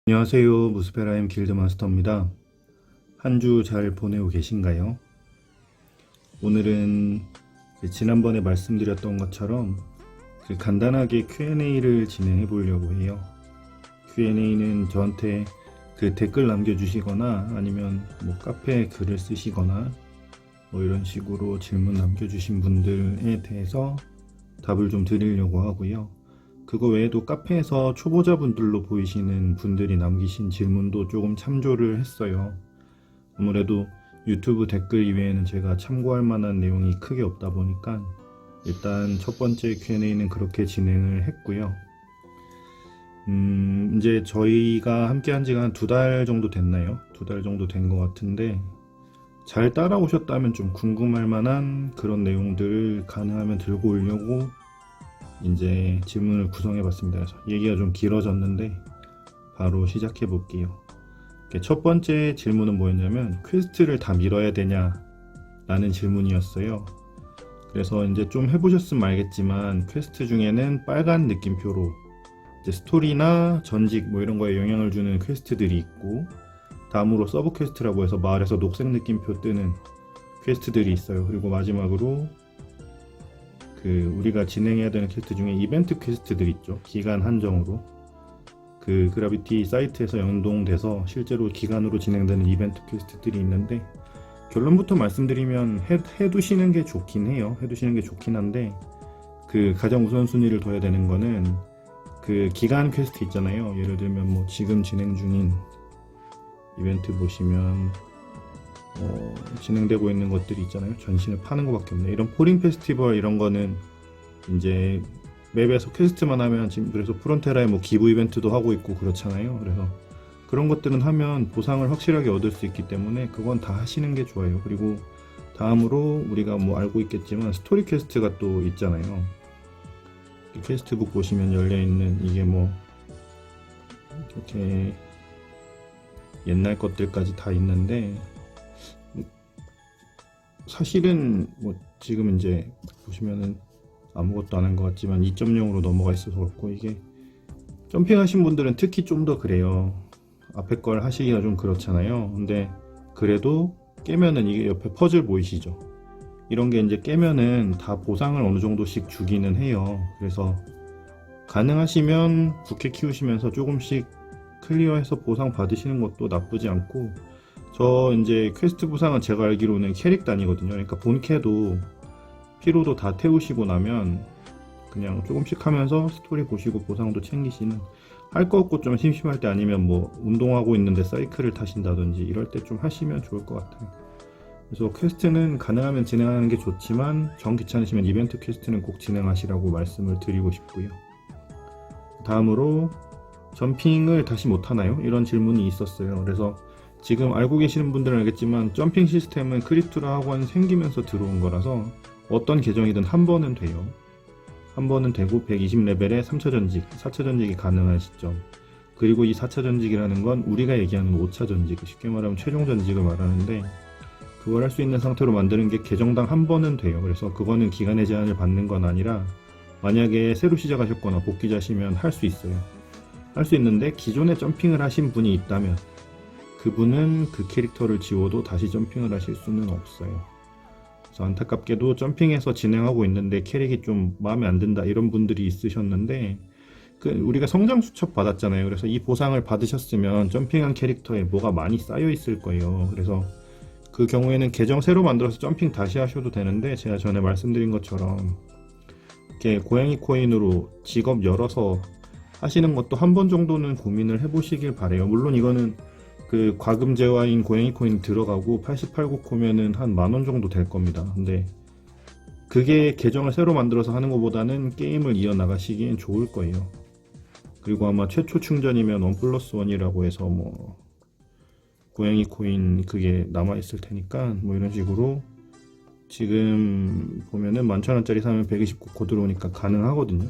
안녕하세요. 무스페라임 길드마스터입니다. 한 주 잘 보내고 계신가요? 오늘은 지난번에 말씀드렸던 것처럼 간단하게 Q&A를 진행해 보려고 해요. Q&A는 저한테 댓글 남겨주시거나 아니면 카페에 글을 쓰시거나 이런 식으로 질문 남겨주신 분들에 대해서 답을 좀 드리려고 하고요. 그거 외에도 카페에서 초보자분들로 보이시는 분들이 남기신 질문도 조금 참조를 했어요. 아무래도 유튜브 댓글 이외에는 제가 참고할 만한 내용이 크게 없다 보니까 일단 첫 번째 Q&A는 그렇게 진행을 했고요. 이제 저희가 함께 한 지가 한 2달 정도 됐나요? 2달 정도 된 것 같은데 잘 따라오셨다면 좀 궁금할 만한 그런 내용들을 가능하면 들고 오려고 이제 질문을 구성해 봤습니다. 그래서 얘기가 좀 길어졌는데 바로 시작해 볼게요. 첫 번째 질문은 뭐였냐면 퀘스트를 다 밀어야 되냐 라는 질문이었어요. 그래서 이제 좀 해보셨으면 알겠지만 퀘스트 중에는 빨간 느낌표로 이제 스토리나 전직 이런 거에 영향을 주는 퀘스트들이 있고, 다음으로 서브 퀘스트라고 해서 마을에서 녹색 느낌표 뜨는 퀘스트들이 있어요. 그리고 마지막으로 우리가 진행해야 되는 퀘스트 중에 이벤트 퀘스트들 있죠. 기간 한정으로 그라비티 사이트에서 연동돼서 실제로 기간으로 진행되는 이벤트 퀘스트들이 있는데, 결론부터 말씀드리면 해두시는 게 좋긴 해요. 해두시는 게 좋긴 한데 가장 우선순위를 둬야 되는 거는 기간 퀘스트 있잖아요. 예를 들면 지금 진행 중인 이벤트 보시면 진행되고 있는 것들이 있잖아요. 전신을 파는 것밖에 없네. 이런 포링 페스티벌 이런 거는 이제 맵에서 퀘스트만 하면 지금 그래서 프론테라에 기부 이벤트도 하고 있고 그렇잖아요. 그래서 그런 것들은 하면 보상을 확실하게 얻을 수 있기 때문에 그건 다 하시는 게 좋아요. 그리고 다음으로 우리가 알고 있겠지만 스토리 퀘스트가 또 있잖아요. 퀘스트북 보시면 열려있는 이게 이렇게 옛날 것들까지 다 있는데, 사실은 지금 이제 보시면은 아무것도 안 한 것 같지만 2.0으로 넘어가 있어서 그렇고, 이게 점핑하신 분들은 특히 좀 더 그래요. 앞에 걸 하시기가 좀 그렇잖아요. 근데 그래도 깨면은 이게 옆에 퍼즐 보이시죠? 이런 게 이제 깨면은 다 보상을 어느 정도씩 주기는 해요. 그래서 가능하시면 부캐 키우시면서 조금씩 클리어해서 보상 받으시는 것도 나쁘지 않고, 저 이제 퀘스트 보상은 제가 알기로는 캐릭 단위거든요. 그러니까 본캐도 피로도 다 태우시고 나면 그냥 조금씩 하면서 스토리 보시고 보상도 챙기시는, 할 거 없고 좀 심심할 때 아니면 운동하고 있는데 사이클을 타신다든지 이럴 때 좀 하시면 좋을 것 같아요. 그래서 퀘스트는 가능하면 진행하는 게 좋지만 정 귀찮으시면 이벤트 퀘스트는 꼭 진행하시라고 말씀을 드리고 싶고요. 다음으로 점핑을 다시 못하나요? 이런 질문이 있었어요. 그래서 지금 알고 계시는 분들은 알겠지만 점핑 시스템은 크립토라 학원 생기면서 들어온 거라서 어떤 계정이든 한 번은 돼요. 한 번은 되고 120레벨에 3차 전직, 4차 전직이 가능한 시점. 그리고 이 4차 전직이라는 건 우리가 얘기하는 5차 전직, 쉽게 말하면 최종 전직을 말하는데, 그걸 할 수 있는 상태로 만드는 게 계정당 한 번은 돼요. 그래서 그거는 기간의 제한을 받는 건 아니라 만약에 새로 시작하셨거나 복귀자시면 할 수 있어요. 할 수 있는데 기존에 점핑을 하신 분이 있다면 그분은 그 캐릭터를 지워도 다시 점핑을 하실 수는 없어요. 그래서 안타깝게도 점핑해서 진행하고 있는데 캐릭이 좀 마음에 안 든다 이런 분들이 있으셨는데, 우리가 성장 수첩 받았잖아요. 그래서 이 보상을 받으셨으면 점핑한 캐릭터에 뭐가 많이 쌓여 있을 거예요. 그래서 그 경우에는 계정 새로 만들어서 점핑 다시 하셔도 되는데, 제가 전에 말씀드린 것처럼 이렇게 고양이 코인으로 직업 열어서 하시는 것도 한 번 정도는 고민을 해보시길 바래요. 물론 이거는 과금제화인 고양이 코인 들어가고 88국 코면은 한 10,000원 정도 될 겁니다. 근데 그게 계정을 새로 만들어서 하는 것보다는 게임을 이어나가시기엔 좋을 거예요. 그리고 아마 최초 충전이면 1+1이라고 해서 고양이 코인 그게 남아있을 테니까 이런 식으로 지금 보면은 11,000원짜리 사면 129코 들어오니까 가능하거든요.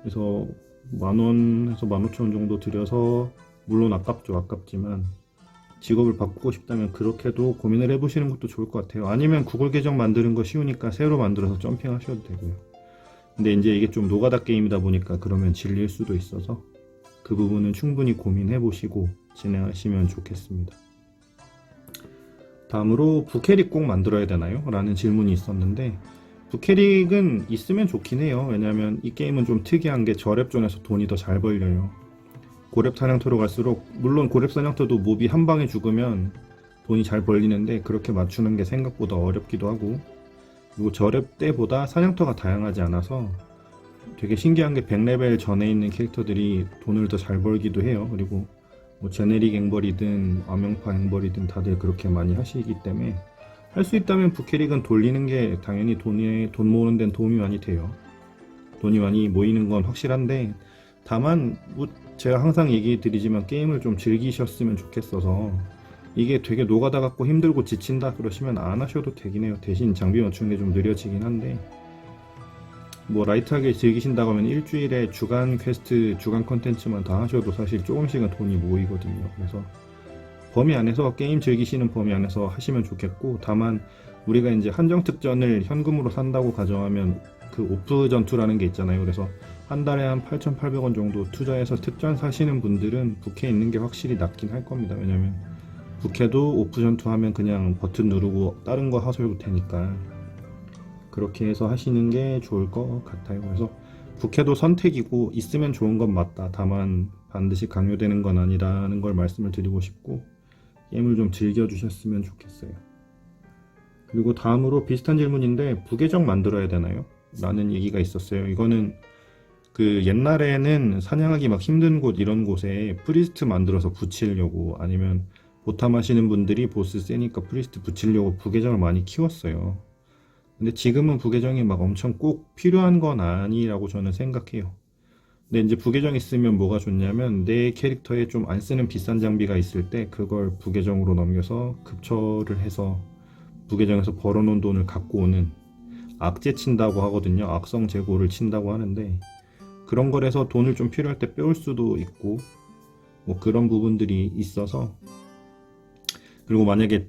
그래서 10,000원에서 15,000원 정도 들여서, 물론 아깝지만 직업을 바꾸고 싶다면 그렇게도 고민을 해보시는 것도 좋을 것 같아요. 아니면 구글 계정 만드는 거 쉬우니까 새로 만들어서 점핑 하셔도 되고요. 근데 이제 이게 좀 노가다 게임이다 보니까 그러면 질릴 수도 있어서 그 부분은 충분히 고민해 보시고 진행하시면 좋겠습니다. 다음으로 부캐릭 꼭 만들어야 되나요? 라는 질문이 있었는데, 부캐릭은 있으면 좋긴 해요. 왜냐면 이 게임은 좀 특이한 게 저랩존에서 돈이 더 잘 벌려요. 고렙 사냥터로 갈수록, 물론 고렙 사냥터도 몹이 한 방에 죽으면 돈이 잘 벌리는데 그렇게 맞추는 게 생각보다 어렵기도 하고, 그리고 저렙 때보다 사냥터가 다양하지 않아서 되게 신기한 게 100레벨 전에 있는 캐릭터들이 돈을 더 잘 벌기도 해요. 그리고 뭐 제네릭 앵벌이든 암영파 앵벌이든 다들 그렇게 많이 하시기 때문에 할 수 있다면 부캐릭은 돌리는 게 당연히 돈 모으는 데는 도움이 많이 돼요. 돈이 많이 모이는 건 확실한데, 다만 뭐 제가 항상 얘기 드리지만 게임을 좀 즐기셨으면 좋겠어서, 이게 되게 노가다 갖고 힘들고 지친다 그러시면 안 하셔도 되긴 해요. 대신 장비 맞추는 게 좀 느려지긴 한데, 뭐 라이트하게 즐기신다고 하면 일주일에 주간 퀘스트, 주간 컨텐츠만 다 하셔도 사실 조금씩은 돈이 모이거든요. 그래서 범위 안에서, 게임 즐기시는 범위 안에서 하시면 좋겠고, 다만 우리가 이제 한정 특전을 현금으로 산다고 가정하면 그 오프 전투라는 게 있잖아요. 그래서 한 달에 한 8,800원 정도 투자해서 특전 사시는 분들은 부캐 있는 게 확실히 낫긴 할 겁니다. 왜냐면 부캐도 오프 전투 하면 그냥 버튼 누르고 다른 거 하셔도 되니까, 그렇게 해서 하시는 게 좋을 것 같아요. 그래서 부캐도 선택이고 있으면 좋은 건 맞다. 다만 반드시 강요되는 건 아니라는 걸 말씀을 드리고 싶고, 게임을 좀 즐겨주셨으면 좋겠어요. 그리고 다음으로 비슷한 질문인데, 부계정 만들어야 되나요? 라는 얘기가 있었어요. 이거는 그 옛날에는 사냥하기 막 힘든 곳 이런 곳에 프리스트 만들어서 붙이려고, 아니면 보탐 하시는 분들이 보스 세니까 프리스트 붙이려고 부계정을 많이 키웠어요. 근데 지금은 부계정이 막 엄청 꼭 필요한 건 아니라고 저는 생각해요. 근데 이제 부계정 있으면 뭐가 좋냐면, 내 캐릭터에 좀 안 쓰는 비싼 장비가 있을 때 그걸 부계정으로 넘겨서 급처를 해서 부계정에서 벌어놓은 돈을 갖고 오는, 악재 친다고 하거든요. 악성 재고를 친다고 하는데, 그런 거라서 돈을 좀 필요할 때 빼올 수도 있고, 뭐 그런 부분들이 있어서. 그리고 만약에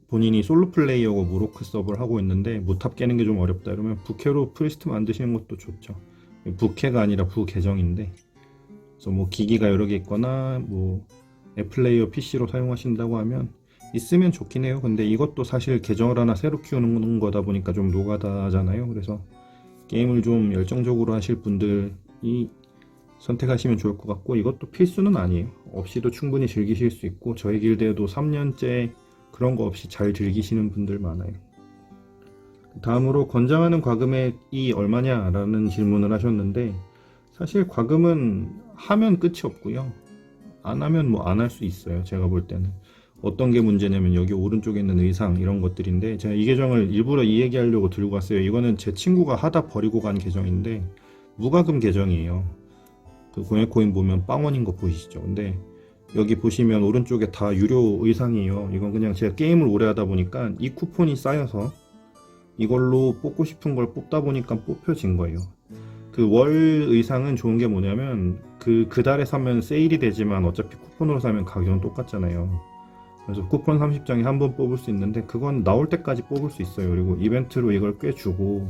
본인이 솔로 플레이어고 무로크 서브를 하고 있는데 무탑 깨는 게 좀 어렵다 이러면 부캐로 프리스트 만드시는 것도 좋죠. 부캐가 아니라 부계정인데, 그래서 뭐 기기가 여러 개 있거나 뭐 애플레이어 PC로 사용하신다고 하면 있으면 좋긴 해요. 근데 이것도 사실 계정을 하나 새로 키우는 거다 보니까 좀 노가다잖아요. 그래서 게임을 좀 열정적으로 하실 분들이 선택하시면 좋을 것 같고, 이것도 필수는 아니에요. 없이도 충분히 즐기실 수 있고, 저희 길드에도 3년째 그런 거 없이 잘 즐기시는 분들 많아요. 다음으로 권장하는 과금액이 얼마냐라는 질문을 하셨는데, 사실 과금은 하면 끝이 없고요. 안 하면 뭐 안 할 수 있어요. 제가 볼 때는 어떤 게 문제냐면, 여기 오른쪽에 있는 의상 이런 것들인데, 제가 이 계정을 일부러 이 얘기하려고 들고 왔어요. 이거는 제 친구가 하다 버리고 간 계정인데 무과금 계정이에요. 그 공예코인 보면 빵원인 거 보이시죠? 근데 여기 보시면 오른쪽에 다 유료 의상이에요. 이건 그냥 제가 게임을 오래 하다 보니까 이 쿠폰이 쌓여서 이걸로 뽑고 싶은 걸 뽑다 보니까 뽑혀진 거예요. 그 월 의상은 좋은 게 뭐냐면, 그 달에 사면 세일이 되지만 어차피 쿠폰으로 사면 가격은 똑같잖아요. 그래서 쿠폰 30장에 한 번 뽑을 수 있는데, 그건 나올 때까지 뽑을 수 있어요. 그리고 이벤트로 이걸 꽤 주고,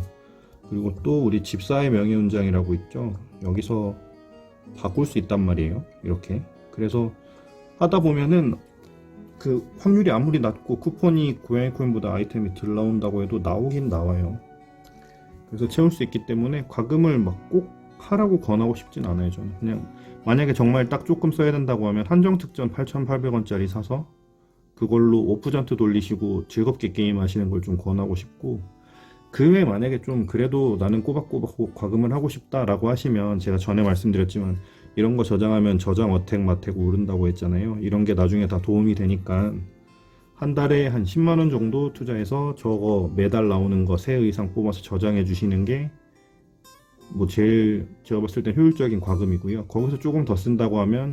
그리고 또 우리 집사의 명예훈장이라고 있죠. 여기서 바꿀 수 있단 말이에요. 이렇게. 그래서 하다 보면은 그 확률이 아무리 낮고 쿠폰이 고양이 코인보다 아이템이 덜 나온다고 해도 나오긴 나와요. 그래서 채울 수 있기 때문에 과금을 막 꼭 하라고 권하고 싶진 않아요. 저는 그냥 만약에 정말 딱 조금 써야 된다고 하면 한정 특전 8,800원짜리 사서 그걸로 오프전투 돌리시고 즐겁게 게임 하시는 걸 좀 권하고 싶고, 그 외에 만약에 좀 그래도 나는 꼬박꼬박 과금을 하고 싶다라고 하시면, 제가 전에 말씀드렸지만 이런 거 저장하면 저장 어택 마택 오른다고 했잖아요. 이런 게 나중에 다 도움이 되니까 한 달에 한 10만원 정도 투자해서 저거 매달 나오는 거 새 의상 뽑아서 저장해 주시는 게 뭐 제일 제가 봤을 땐 효율적인 과금이고요. 거기서 조금 더 쓴다고 하면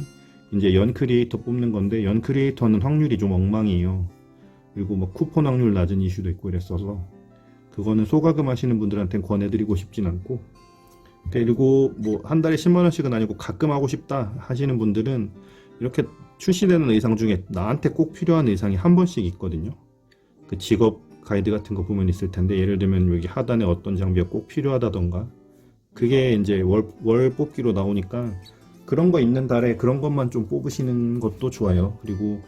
이제 연 크리에이터 뽑는 건데, 연 크리에이터는 확률이 좀 엉망이에요. 그리고 뭐 쿠폰 확률 낮은 이슈도 있고 이랬어서 그거는 소과금 하시는 분들한테는 권해드리고 싶진 않고, 그리고 뭐 한 달에 10만원씩은 아니고 가끔 하고 싶다 하시는 분들은 이렇게 출시되는 의상 중에 나한테 꼭 필요한 의상이 한 번씩 있거든요. 그 직업 가이드 같은 거 보면 있을 텐데, 예를 들면 여기 하단에 어떤 장비가 꼭 필요하다던가, 그게 이제 월 뽑기로 나오니까 그런 거 있는 달에 그런 것만 좀 뽑으시는 것도 좋아요. 그리고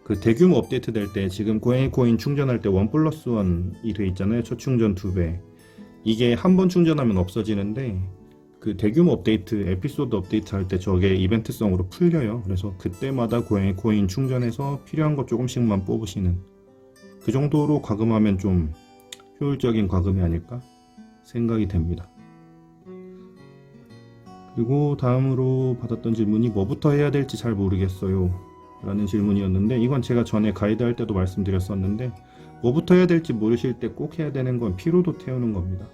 그 대규모 업데이트 될 때 지금 고양이 코인 충전할 때 1+1이 돼 있잖아요. 초충전 2배. 이게 한 번 충전하면 없어지는데 그 대규모 업데이트, 에피소드 업데이트 할 때 저게 이벤트성으로 풀려요. 그래서 그때마다 고양이 코인 충전해서 필요한 거 조금씩만 뽑으시는, 그 정도로 과금하면 좀 효율적인 과금이 아닐까 생각이 됩니다. 그리고 다음으로 받았던 질문이 뭐부터 해야 될지 잘 모르겠어요 라는 질문이었는데, 이건 제가 전에 가이드 할 때도 말씀드렸었는데, 뭐부터 해야 될지 모르실 때 꼭 해야 되는 건 피로도 태우는 겁니다.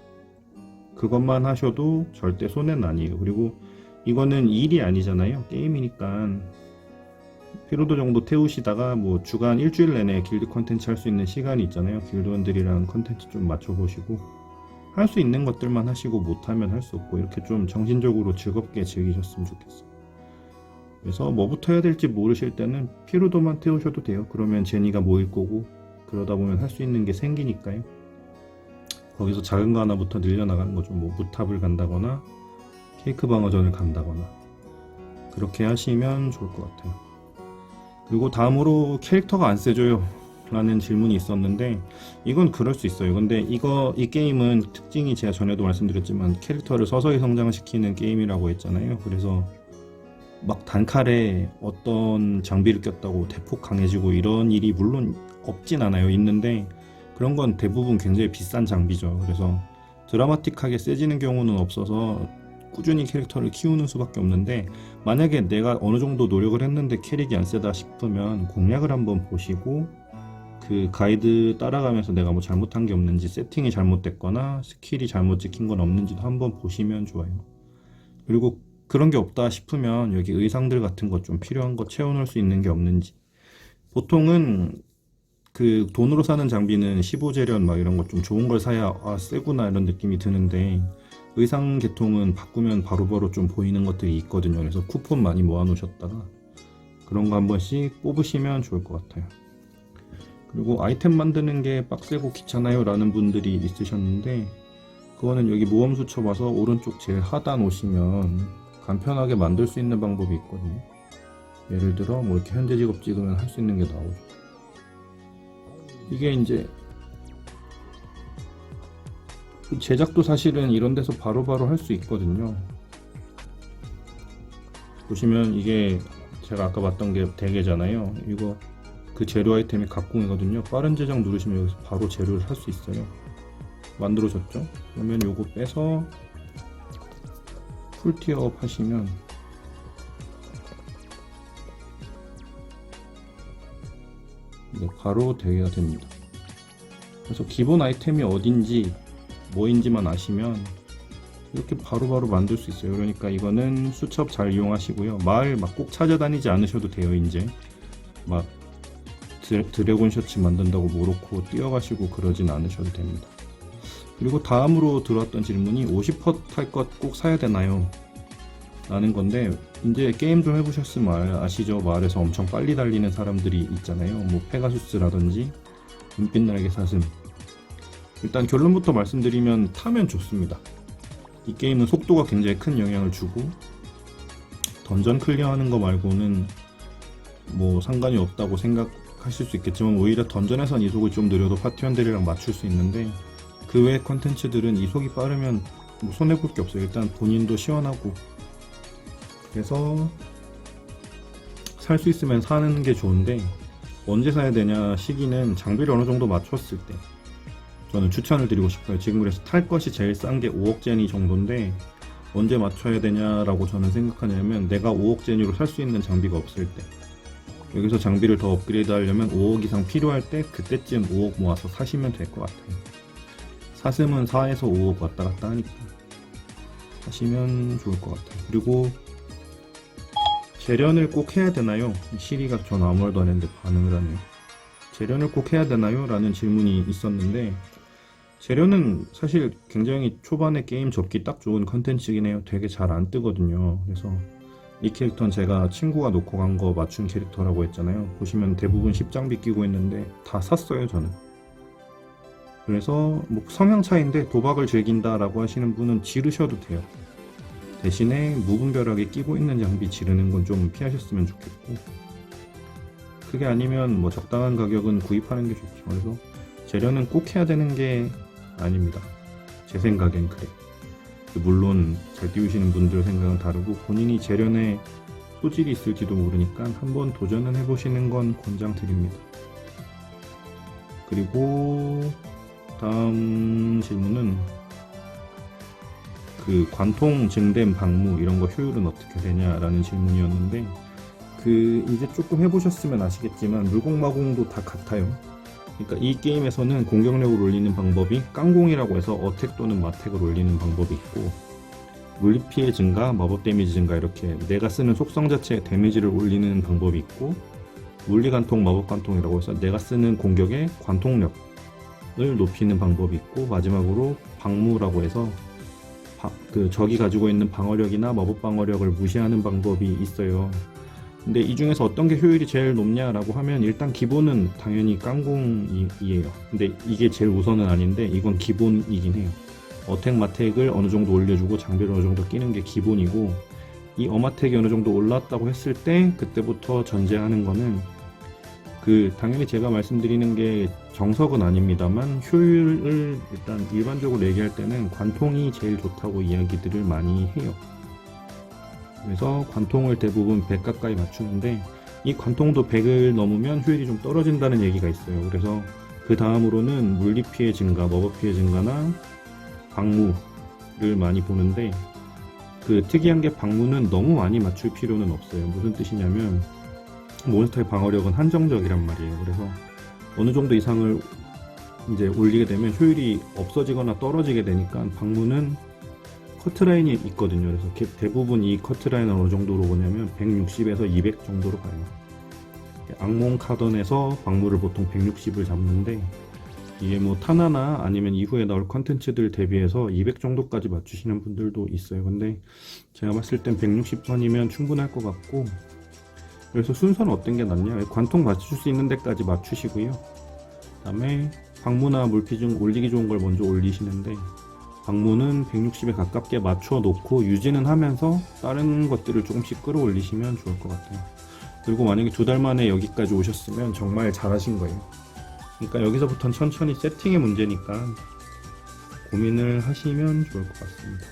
그것만 하셔도 절대 손해는 아니에요. 그리고 이거는 일이 아니잖아요. 게임이니까 피로도 정도 태우시다가 뭐 주간 일주일 내내 길드 컨텐츠 할 수 있는 시간이 있잖아요. 길드원들이랑 컨텐츠 좀 맞춰보시고 할 수 있는 것들만 하시고 못하면 할 수 없고, 이렇게 좀 정신적으로 즐겁게 즐기셨으면 좋겠어요. 그래서 뭐부터 해야 될지 모르실 때는 피로도만 태우셔도 돼요. 그러면 제니가 모일 거고, 그러다 보면 할 수 있는 게 생기니까요. 거기서 작은 거 하나부터 늘려나가는 거죠. 뭐 무탑을 간다거나 케이크 방어전을 간다거나 그렇게 하시면 좋을 것 같아요. 그리고 다음으로 캐릭터가 안 세져요 라는 질문이 있었는데, 이건 그럴 수 있어요. 근데 이 게임은 특징이 제가 전에도 말씀드렸지만 캐릭터를 서서히 성장시키는 게임이라고 했잖아요. 그래서 막 단칼에 어떤 장비를 꼈다고 대폭 강해지고 이런 일이 물론 없진 않아요. 있는데 그런 건 대부분 굉장히 비싼 장비죠. 그래서 드라마틱하게 세지는 경우는 없어서 꾸준히 캐릭터를 키우는 수밖에 없는데, 만약에 내가 어느 정도 노력을 했는데 캐릭이 안 세다 싶으면 공략을 한번 보시고 그 가이드 따라가면서 내가 뭐 잘못한 게 없는지, 세팅이 잘못됐거나 스킬이 잘못 찍힌 건 없는지도 한번 보시면 좋아요. 그리고 그런 게 없다 싶으면 여기 의상들 같은 거 좀 필요한 거 채워놓을 수 있는 게 없는지, 보통은 그 돈으로 사는 장비는 15재련 막 이런 거 좀 좋은 걸 사야 세구나 이런 느낌이 드는데, 의상 계통은 바꾸면 바로바로 좀 보이는 것들이 있거든요. 그래서 쿠폰 많이 모아 놓으셨다가 그런 거 한 번씩 뽑으시면 좋을 것 같아요. 그리고 아이템 만드는 게 빡세고 귀찮아요 라는 분들이 있으셨는데, 그거는 여기 모험수 쳐봐서 오른쪽 제일 하단 오시면 간편하게 만들 수 있는 방법이 있거든요. 예를 들어 뭐 이렇게 현재 직업 찍으면 할 수 있는 게 나오죠. 이게 이제 제작도 사실은 이런 데서 바로바로 할 수 있거든요. 보시면 이게 제가 아까 봤던 게 대게잖아요. 이거 그 재료 아이템이 각공이거든요. 빠른 제작 누르시면 여기서 바로 재료를 할 수 있어요. 만들어졌죠? 그러면 요거 빼서 풀티어업 하시면 바로 대회가 됩니다. 그래서 기본 아이템이 어딘지 뭐인지만 아시면 이렇게 바로바로 만들 수 있어요. 그러니까 이거는 수첩 잘 이용하시고요. 마을 막 꼭 찾아다니지 않으셔도 돼요. 이제 막 드래곤 셔츠 만든다고 모로코 뛰어가시고 그러진 않으셔도 됩니다. 그리고 다음으로 들어왔던 질문이 50% 탈 것 꼭 사야 되나요? 라는 건데, 이제 게임 좀 해보셨으면 아시죠? 마을에서 엄청 빨리 달리는 사람들이 있잖아요. 뭐 페가수스라든지 은빛날개 사슴. 일단 결론부터 말씀드리면 타면 좋습니다. 이 게임은 속도가 굉장히 큰 영향을 주고, 던전 클리어하는 거 말고는 뭐 상관이 없다고 생각하실 수 있겠지만, 오히려 던전에선 이속을 좀 느려도 파티원들이랑 맞출 수 있는데, 그 외의 컨텐츠들은 이속이 빠르면 뭐 손해볼 게 없어요. 일단 본인도 시원하고. 그래서 살 수 있으면 사는 게 좋은데, 언제 사야 되냐 시기는 장비를 어느 정도 맞췄을 때 저는 추천을 드리고 싶어요. 지금 그래서 탈 것이 제일 싼 게 5억 제니 정도인데, 언제 맞춰야 되냐라고 저는 생각하냐면, 내가 5억 제니로 살 수 있는 장비가 없을 때, 여기서 장비를 더 업그레이드 하려면 5억 이상 필요할 때 그때쯤 5억 모아서 사시면 될 것 같아요. 사슴은 4에서 5억 왔다 갔다 하니까 하시면 좋을 것 같아요. 그리고 재련을 꼭 해야 되나요? 시리가 전 아무 말도 안 했는데 반응을 하네요. 재련을 꼭 해야 되나요? 라는 질문이 있었는데, 재련은 사실 굉장히 초반에 게임 접기 딱 좋은 컨텐츠긴 해요. 되게 잘 안 뜨거든요. 그래서 이 캐릭터는 제가 친구가 놓고 간 거 맞춘 캐릭터라고 했잖아요. 보시면 대부분 10장비 끼고 있는데 다 샀어요, 저는. 그래서 뭐 성향 차이인데 도박을 즐긴다 라고 하시는 분은 지르셔도 돼요. 대신에 무분별하게 끼고 있는 장비 지르는 건 좀 피하셨으면 좋겠고, 그게 아니면 뭐 적당한 가격은 구입하는 게 좋죠. 그래서 재련은 꼭 해야 되는 게 아닙니다. 제 생각엔 그래. 물론 잘 띄우시는 분들 생각은 다르고 본인이 재련에 소질이 있을지도 모르니까 한번 도전은 해보시는 건 권장드립니다. 그리고 다음 질문은 그 관통 증된 방무 이런 거 효율은 어떻게 되냐라는 질문이었는데, 이제 조금 해보셨으면 아시겠지만 물공마공도 다 같아요. 그러니까 이 게임에서는 공격력을 올리는 방법이 깡공이라고 해서 어택 또는 마택을 올리는 방법이 있고, 물리피해 증가, 마법 데미지 증가, 이렇게 내가 쓰는 속성 자체의 데미지를 올리는 방법이 있고, 물리관통, 마법관통이라고 해서 내가 쓰는 공격의 관통력을 높이는 방법이 있고, 마지막으로 방무라고 해서 적이 가지고 있는 방어력이나 마법 방어력을 무시하는 방법이 있어요. 근데 이 중에서 어떤 게 효율이 제일 높냐라고 하면 일단 기본은 당연히 깡공이에요. 근데 이게 제일 우선은 아닌데 이건 기본이긴 해요. 어택 마택을 어느 정도 올려주고 장비를 어느 정도 끼는 게 기본이고, 이 어마택이 어느 정도 올랐다고 했을 때 그때부터 전제하는 거는 당연히 제가 말씀드리는 게 정석은 아닙니다만 효율을 일단 일반적으로 얘기할 때는 관통이 제일 좋다고 이야기들을 많이 해요. 그래서 관통을 대부분 100 가까이 맞추는데, 이 관통도 100을 넘으면 효율이 좀 떨어진다는 얘기가 있어요. 그래서 그 다음으로는 물리피해 증가, 마법피해 증가나 방무를 많이 보는데, 특이한 게 방무는 너무 많이 맞출 필요는 없어요. 무슨 뜻이냐면 몬스터의 방어력은 한정적이란 말이에요. 그래서 어느 정도 이상을 이제 올리게 되면 효율이 없어지거나 떨어지게 되니까 방무는 커트라인이 있거든요. 그래서 대부분 이 커트라인은 어느 정도로 보냐면 160에서 200 정도로 가요. 악몽 카던에서 방무를 보통 160을 잡는데, 이게 뭐 타나나 아니면 이후에 나올 컨텐츠들 대비해서 200 정도까지 맞추시는 분들도 있어요. 근데 제가 봤을 땐 160선이면 충분할 것 같고, 그래서 순서는 어떤 게 낫냐, 관통 맞출 수 있는 데까지 맞추시고요. 그 다음에 방무나 물피중 올리기 좋은 걸 먼저 올리시는데, 방무는 160에 가깝게 맞춰 놓고 유지는 하면서 다른 것들을 조금씩 끌어올리시면 좋을 것 같아요. 그리고 만약에 2달 만에 여기까지 오셨으면 정말 잘하신 거예요. 그러니까 여기서부터는 천천히 세팅의 문제니까 고민을 하시면 좋을 것 같습니다.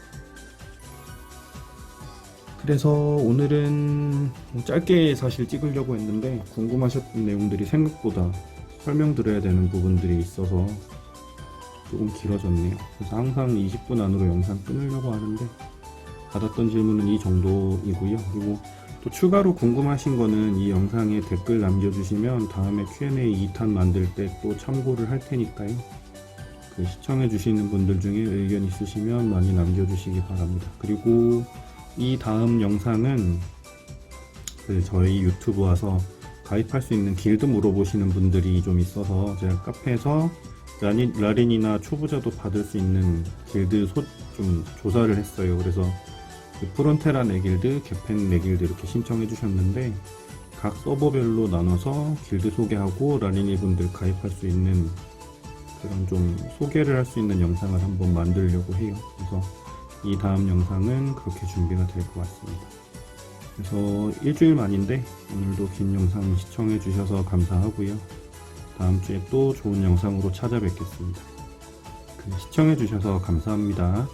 그래서 오늘은 짧게 사실 찍으려고 했는데 궁금하셨던 내용들이 생각보다 설명드려야 되는 부분들이 있어서 조금 길어졌네요. 그래서 항상 20분 안으로 영상 끊으려고 하는데 받았던 질문은 이 정도이고요. 그리고 또 추가로 궁금하신 거는 이 영상에 댓글 남겨주시면 다음에 Q&A 2탄 만들 때 또 참고를 할 테니까요. 시청해 주시는 분들 중에 의견 있으시면 많이 남겨주시기 바랍니다. 그리고 이 다음 영상은 저희 유튜브 와서 가입할 수 있는 길드 물어보시는 분들이 좀 있어서 제가 카페에서 라린이나 초보자도 받을 수 있는 길드 좀 조사를 했어요. 그래서 프론테라 4길드, 개펜 4길드 이렇게 신청해 주셨는데, 각 서버별로 나눠서 길드 소개하고 라린이 분들 가입할 수 있는 그런 좀 소개를 할 수 있는 영상을 한번 만들려고 해요. 그래서 이 다음 영상은 그렇게 준비가 될 것 같습니다. 그래서 일주일 만인데 오늘도 긴 영상 시청해 주셔서 감사하고요. 다음 주에 또 좋은 영상으로 찾아뵙겠습니다. 시청해 주셔서 감사합니다.